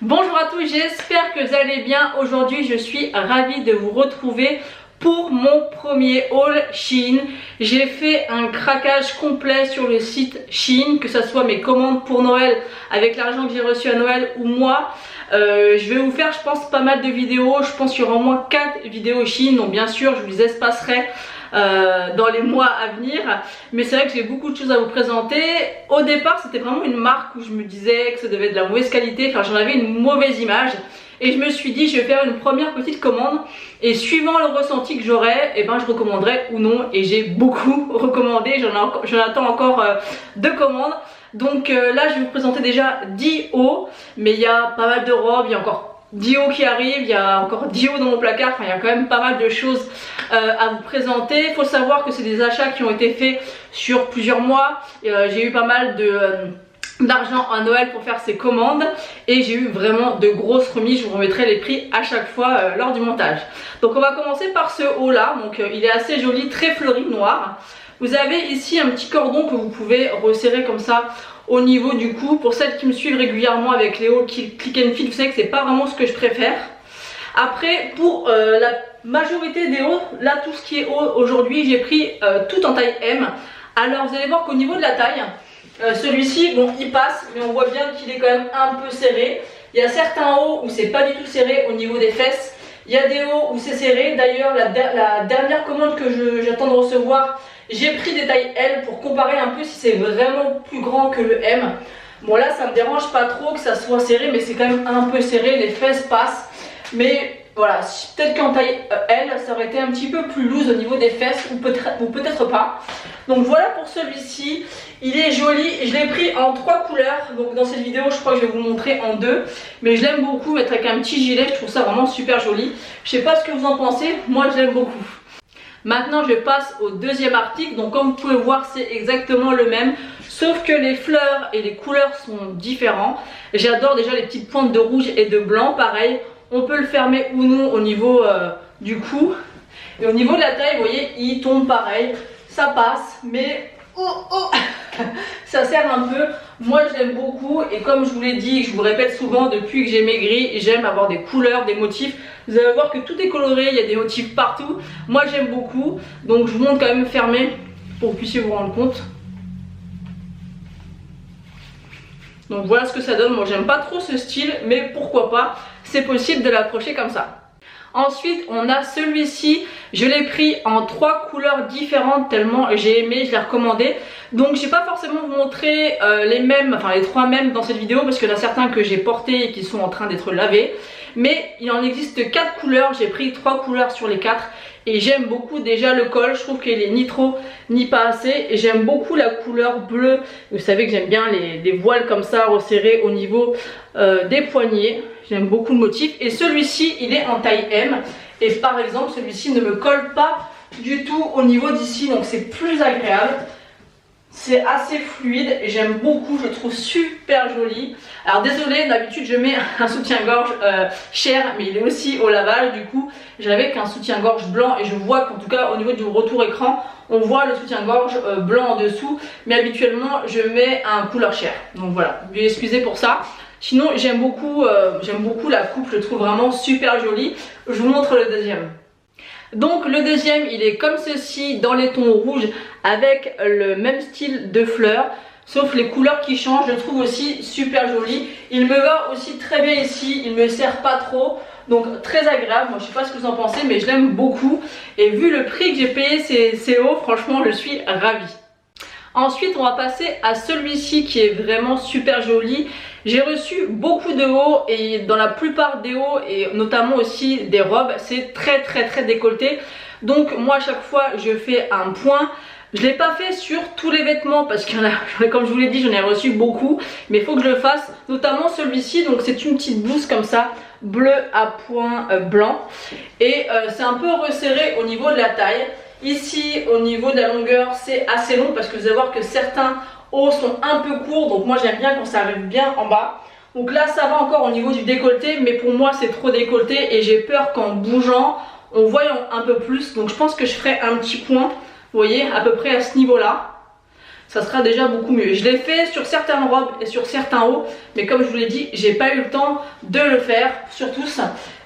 Bonjour à tous, j'espère que vous allez bien. Aujourd'hui je suis ravie de vous retrouver pour mon premier haul Shein. J'ai fait un craquage complet sur le site Shein, que ce soit mes commandes pour Noël avec l'argent que j'ai reçu à Noël ou moi. Je vais vous faire je pense pas mal de vidéos, je pense qu'il y aura au moins 4 vidéos Shein, donc bien sûr je vous espacerai dans les mois à venir, mais c'est vrai que j'ai beaucoup de choses à vous présenter. Au départ c'était vraiment une marque où je me disais que ça devait être de la mauvaise qualité, enfin j'en avais une mauvaise image et je me suis dit je vais faire une première petite commande et suivant le ressenti que j'aurai, et ben je recommanderai ou non, et j'ai beaucoup recommandé, j'en attends encore 2 commandes. Donc là je vais vous présenter déjà 10 hauts, mais il y a pas mal de robes, il y a encore 10 hauts qui arrivent, il y a encore 10 hauts dans mon placard, enfin il y a quand même pas mal de choses à vous présenter. Il faut savoir que c'est des achats qui ont été faits sur plusieurs mois, j'ai eu pas mal d'argent à Noël pour faire ces commandes et j'ai eu vraiment de grosses remises. Je vous remettrai les prix à chaque fois lors du montage. Donc on va commencer par ce haut là, donc il est assez joli, très fleuri, noir. Vous avez ici un petit cordon que vous pouvez resserrer comme ça au niveau du cou. Pour celles qui me suivent régulièrement avec les hauts click and fit, vous savez que c'est pas vraiment ce que je préfère. Après pour la majorité des hauts, là tout ce qui est haut aujourd'hui, j'ai pris tout en taille M. Alors vous allez voir qu'au niveau de la taille, celui-ci, bon il passe, mais on voit bien qu'il est quand même un peu serré. Il y a certains hauts où c'est pas du tout serré au niveau des fesses. Il y a des hauts où c'est serré. D'ailleurs la dernière commande que j'attends de recevoir, j'ai pris des tailles L pour comparer un peu si c'est vraiment plus grand que le M. Bon là ça me dérange pas trop que ça soit serré, mais c'est quand même un peu serré, les fesses passent. Mais voilà, peut-être qu'en taille L ça aurait été un petit peu plus loose au niveau des fesses, ou peut-être pas. Donc voilà pour celui-ci, il est joli, je l'ai pris en 3 couleurs. Donc dans cette vidéo je crois que je vais vous montrer en 2, mais je l'aime beaucoup, mettre avec un petit gilet, je trouve ça vraiment super joli. Je sais pas ce que vous en pensez, moi je l'aime beaucoup. Maintenant je passe au deuxième article, donc comme vous pouvez voir c'est exactement le même, sauf que les fleurs et les couleurs sont différents. J'adore déjà les petites pointes de rouge et de blanc, pareil, on peut le fermer ou non au niveau du cou. Et au niveau de la taille, vous voyez, il tombe pareil, ça passe, mais ça sert un peu. Moi je l'aime beaucoup et comme je vous l'ai dit, je vous répète souvent, depuis que j'ai maigri, j'aime avoir des couleurs, des motifs. Vous allez voir que tout est coloré, il y a des motifs partout. Moi j'aime beaucoup, donc je vous montre quand même fermé pour que vous puissiez vous rendre compte. Donc voilà ce que ça donne. Moi j'aime pas trop ce style, mais pourquoi pas, c'est possible de l'approcher comme ça. Ensuite on a celui-ci, je l'ai pris en 3 couleurs différentes tellement j'ai aimé, je l'ai recommandé. Donc je vais pas forcément vous montrer les mêmes, enfin les 3 mêmes dans cette vidéo, parce qu'il y en a certains que j'ai portés et qui sont en train d'être lavés. Mais il en existe 4 couleurs, j'ai pris 3 couleurs sur les 4 et j'aime beaucoup déjà le col, je trouve qu'il est ni trop ni pas assez. Et j'aime beaucoup la couleur bleue, vous savez que j'aime bien les voiles comme ça resserrés au niveau des poignets. J'aime beaucoup le motif et celui-ci il est en taille M et par exemple celui-ci ne me colle pas du tout au niveau d'ici, donc c'est plus agréable. C'est assez fluide et j'aime beaucoup, je le trouve super joli. Alors désolé, d'habitude je mets un soutien-gorge Cher, mais il est aussi au lavage, du coup j'avais qu'un soutien-gorge blanc et je vois qu'en tout cas au niveau du retour écran, on voit le soutien-gorge blanc en dessous, mais habituellement je mets un couleur Cher. Donc voilà, veuillez excuser pour ça. Sinon j'aime beaucoup la coupe, je le trouve vraiment super jolie. Je vous montre le deuxième. Donc le deuxième il est comme ceci dans les tons rouges avec le même style de fleurs, sauf les couleurs qui changent, je le trouve aussi super joli. Il me va aussi très bien ici, il me serre pas trop, donc très agréable. Moi je sais pas ce que vous en pensez, mais je l'aime beaucoup et vu le prix que j'ai payé ces hauts, franchement je suis ravie. Ensuite on va passer à celui-ci qui est vraiment super joli. J'ai reçu beaucoup de hauts et dans la plupart des hauts et notamment aussi des robes, c'est très décolleté. Donc moi à chaque fois je fais un point. Je ne l'ai pas fait sur tous les vêtements parce qu'il y en a, comme je vous l'ai dit, j'en ai reçu beaucoup. Mais il faut que je le fasse, notamment celui-ci. Donc c'est une petite blouse comme ça, bleu à point blanc. Et c'est un peu resserré au niveau de la taille. Ici au niveau de la longueur c'est assez long parce que vous allez voir que certains hauts sont un peu courts, donc moi j'aime bien quand ça arrive bien en bas. Donc là ça va encore au niveau du décolleté, mais pour moi c'est trop décolleté et j'ai peur qu'en bougeant on voit un peu plus. Donc je pense que je ferai un petit point, vous voyez, à peu près à ce niveau là. ça sera déjà beaucoup mieux. Je l'ai fait sur certaines robes et sur certains hauts, mais comme je vous l'ai dit, j'ai pas eu le temps de le faire sur tous.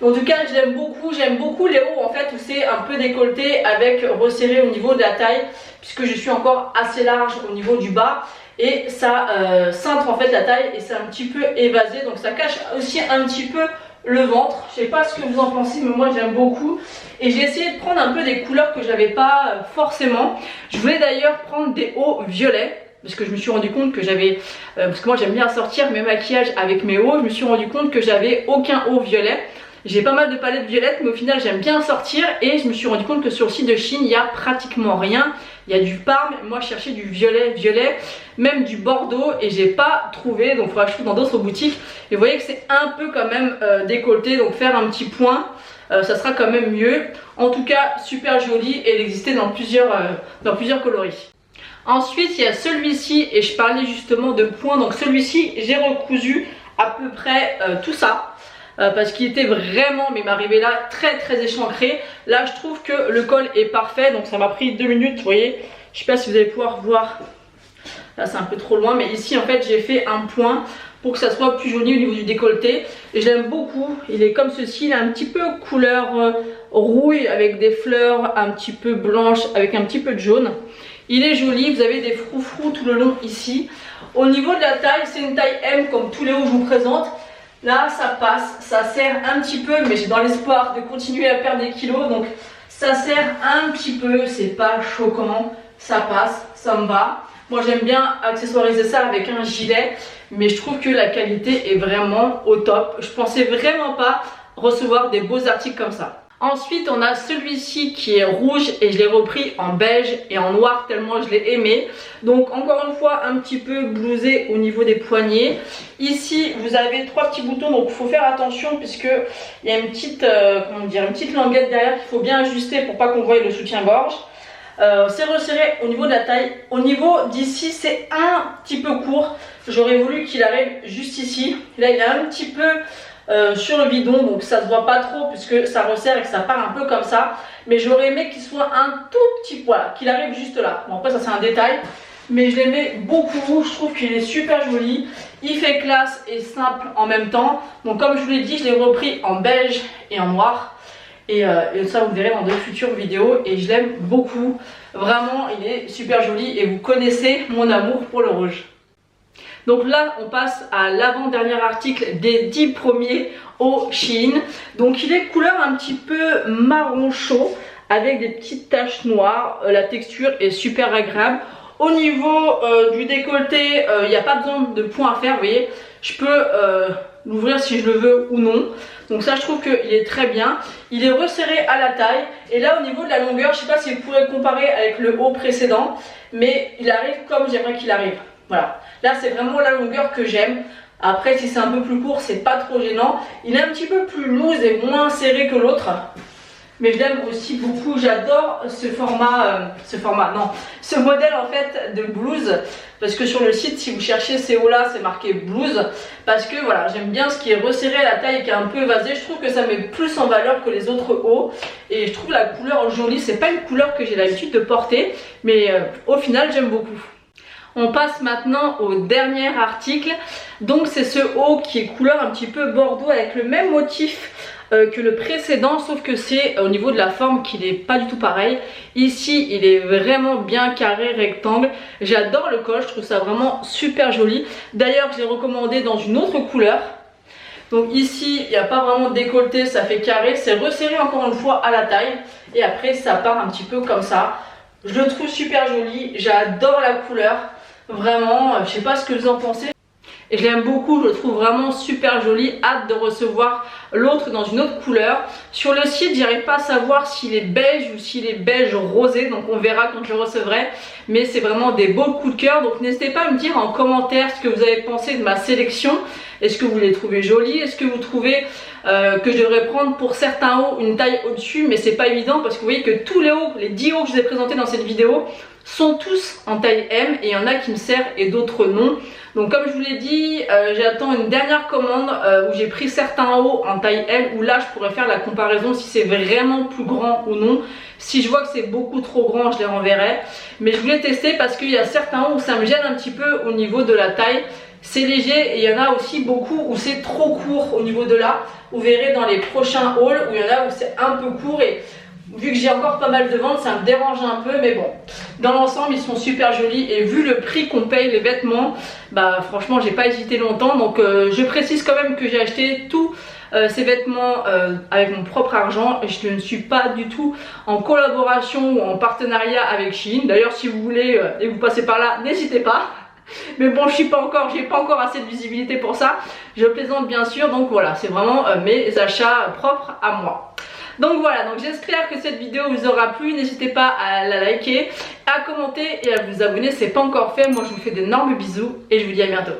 En tout cas, j'aime beaucoup les hauts en fait où c'est un peu décolleté avec resserré au niveau de la taille, puisque je suis encore assez large au niveau du bas et ça cintre en fait la taille et c'est un petit peu évasé, donc ça cache aussi un petit peu le ventre. Je sais pas ce que vous en pensez, mais moi j'aime beaucoup. Et j'ai essayé de prendre un peu des couleurs que j'avais pas forcément. Je voulais d'ailleurs prendre des hauts violets, parce que je me suis rendu compte que j'avais, parce que moi j'aime bien sortir mes maquillages avec mes hauts, je me suis rendu compte que j'avais aucun haut violet. J'ai pas mal de palettes violettes, mais au final j'aime bien sortir et je me suis rendu compte que sur le site de Shein il y a pratiquement rien. Il y a du parme, moi je cherchais du violet, même du bordeaux et j'ai pas trouvé, donc il faudra que je trouve dans d'autres boutiques. Et vous voyez que c'est un peu quand même décolleté, donc faire un petit point, ça sera quand même mieux. En tout cas super joli et il existait dans plusieurs coloris. Ensuite il y a celui-ci et je parlais justement de points, donc celui-ci j'ai recousu à peu près tout ça. Parce qu'il était vraiment, mais il m'arrivait là très échancré. Là je trouve que le col est parfait, donc ça m'a pris 2 minutes, vous voyez. Je sais pas si vous allez pouvoir voir, là c'est un peu trop loin, mais ici en fait j'ai fait un point pour que ça soit plus joli au niveau du décolleté. Et je l'aime beaucoup, il est comme ceci, il a un petit peu couleur rouille avec des fleurs un petit peu blanches avec un petit peu de jaune. Il est joli, vous avez des froufrous tout le long ici. Au niveau de la taille, c'est une taille M comme tous les hauts que je vous présente. Là ça passe, ça serre un petit peu, mais j'ai dans l'espoir de continuer à perdre des kilos, donc ça serre un petit peu, c'est pas choquant, ça passe, ça me va. Moi j'aime bien accessoiriser ça avec un gilet, mais je trouve que la qualité est vraiment au top. Je pensais vraiment pas recevoir des beaux articles comme ça. Ensuite on a celui-ci qui est rouge et je l'ai repris en beige et en noir tellement je l'ai aimé. Donc encore une fois un petit peu blousé au niveau des poignets. Ici vous avez 3 petits boutons, donc il faut faire attention puisque il y a une petite, une petite languette derrière qu'il faut bien ajuster pour pas qu'on voie le soutien-gorge. C'est resserré au niveau de la taille. Au niveau d'ici c'est un petit peu court. J'aurais voulu qu'il arrive juste ici. Là il est un petit peu sur le bidon, donc ça se voit pas trop puisque ça resserre et que ça part un peu comme ça, mais j'aurais aimé qu'il soit un tout petit poil, qu'il arrive juste là. Bon après ça c'est un détail, mais je l'aimais beaucoup, je trouve qu'il est super joli, il fait classe et simple en même temps. Donc comme je vous l'ai dit, je l'ai repris en beige et en noir et ça vous verrez dans de futures vidéos et je l'aime beaucoup, vraiment il est super joli et vous connaissez mon amour pour le rouge. Donc là on passe à l'avant-dernier article des 10 premiers au Shein. Donc il est couleur un petit peu marron chaud avec des petites taches noires. La texture est super agréable. Au niveau du décolleté, il n'y a pas besoin de point à faire, vous voyez. Je peux l'ouvrir si je le veux ou non. Donc ça je trouve qu'il est très bien. Il est resserré à la taille. Et là au niveau de la longueur, je ne sais pas si vous pourrez comparer avec le haut précédent, mais il arrive comme j'aimerais qu'il arrive. Voilà, là c'est vraiment la longueur que j'aime. Après si c'est un peu plus court c'est pas trop gênant. Il est un petit peu plus loose et moins serré que l'autre, mais je l'aime aussi beaucoup. J'adore ce modèle en fait de blouse, parce que sur le site si vous cherchez ces hauts là c'est marqué blouse, parce que voilà j'aime bien ce qui est resserré à la taille et qui est un peu évasé. Je trouve que ça met plus en valeur que les autres hauts et je trouve la couleur jolie. C'est pas une couleur que j'ai l'habitude de porter, mais au final j'aime beaucoup. On passe maintenant au dernier article. Donc c'est ce haut qui est couleur un petit peu bordeaux avec le même motif que le précédent, sauf que c'est au niveau de la forme qu'il n'est pas du tout pareil. Ici il est vraiment bien carré, rectangle. J'adore le col, je trouve ça vraiment super joli. D'ailleurs je l'ai recommandé dans une autre couleur. Donc ici il n'y a pas vraiment de décolleté, ça fait carré. C'est resserré encore une fois à la taille et après ça part un petit peu comme ça. Je le trouve super joli, j'adore la couleur. Vraiment, je sais pas ce que vous en pensez. Et je l'aime beaucoup, je le trouve vraiment super joli. Hâte de recevoir l'autre dans une autre couleur. Sur le site, j'arrive pas à savoir s'il est beige ou s'il est beige rosé. Donc on verra quand je le recevrai. Mais c'est vraiment des beaux coups de cœur. Donc n'hésitez pas à me dire en commentaire ce que vous avez pensé de ma sélection. Est-ce que vous les trouvez jolies? Est-ce que vous trouvez que je devrais prendre pour certains hauts une taille au-dessus? Mais c'est pas évident parce que vous voyez que tous les hauts, les 10 hauts que je vous ai présentés dans cette vidéo sont tous en taille M et il y en a qui me servent et d'autres non. Donc comme je vous l'ai dit, j'attends une dernière commande où j'ai pris certains hauts en taille M, où là je pourrais faire la comparaison si c'est vraiment plus grand ou non. Si je vois que c'est beaucoup trop grand, je les renverrai. Mais je voulais tester parce qu'il y a certains hauts où ça me gêne un petit peu au niveau de la taille. C'est léger et il y en a aussi beaucoup où c'est trop court au niveau de là. Vous verrez dans les prochains hauls où il y en a où c'est un peu court et vu que j'ai encore pas mal de ventes, ça me dérange un peu, mais bon, dans l'ensemble ils sont super jolis et vu le prix qu'on paye les vêtements, bah franchement j'ai pas hésité longtemps. Donc je précise quand même que j'ai acheté tous ces vêtements avec mon propre argent. Je ne suis pas du tout en collaboration ou en partenariat avec Shein. D'ailleurs si vous voulez et vous passez par là, n'hésitez pas. Mais bon, j'ai pas encore assez de visibilité pour ça. Je plaisante bien sûr, donc voilà, c'est vraiment mes achats propres à moi. Donc voilà, donc j'espère que cette vidéo vous aura plu. N'hésitez pas à la liker, à commenter et à vous abonner si ce n'est pas encore fait. Moi je vous fais d'énormes bisous et je vous dis à bientôt.